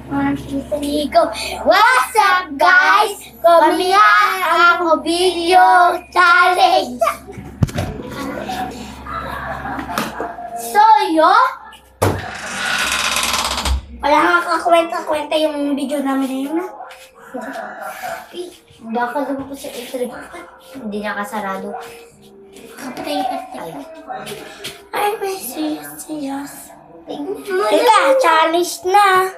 1, 2, 3, go! What's up, guys? Kami ang Obilio Challenge! So, wala nga kakwenta-kwenta yung video namin na yun. Baka lumabas sa intro. Hindi niya kasarado. Kapatay. Ay, may serious. Teka, challenge na.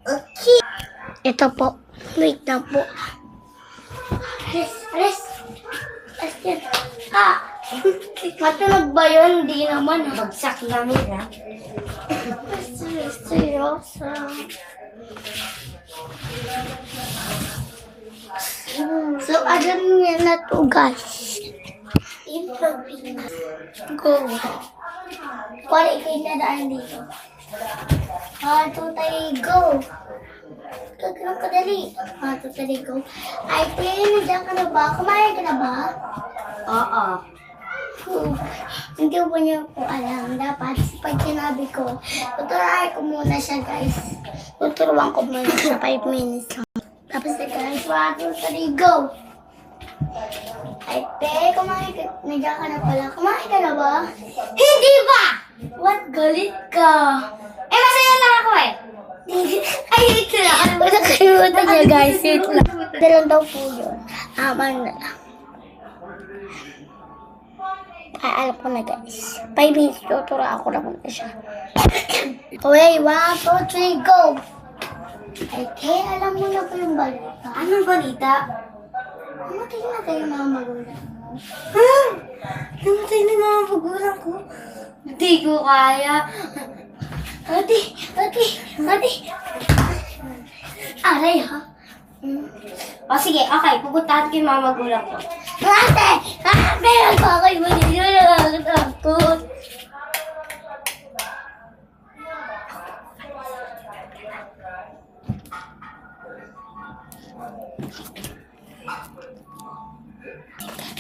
Okay. Ito po. Wait na po. Alis. Yan. Matunog ba yun? Hindi naman. Bagsak namin, ha? Seryoso. So, alam niya na to, guys. In Pilipinas. Go. Wala ikay na daan dito. 1, 2, 3, go. Gagawin ko dali. 1, 2, 3, go. Ay, nandiyan ka na ba? Kumain ka na ba? Oo. Hindi po niyo po alam. Dapat pag sinabi ko, tuturuan ko muna siya, guys. Tuturuan ko muna siya 5 minutes lang. Tapos guys, 1, 2, 3, go! Ay, kumain ka. Nandiyan ka na pala. Kumain ka na ba? Hindi ba? What? Galit ka. Masaya lang ako eh. Ay, ito na. Nakalimutan niya, guys. Ito lang. Dalang daw po yun. Aman na lang. Ay, alam ko na, guys. 5 minutes, tuturuan ako na muna siya. Okay, 1, 2, 3, go! Okay, alam mo na po yung balita. Anong balita? Namatay na tayo mga magulang. Ha? Namatay na mga magulang ko? Hindi ko kaya. Ate. Aray, ha? O sige, okay. Pupuntahan ko yung mga magulang ko. Ate! Meron pa kayo ba dito? Nakakatakot.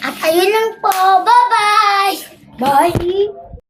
At ayun lang po. Bye-bye! Bye!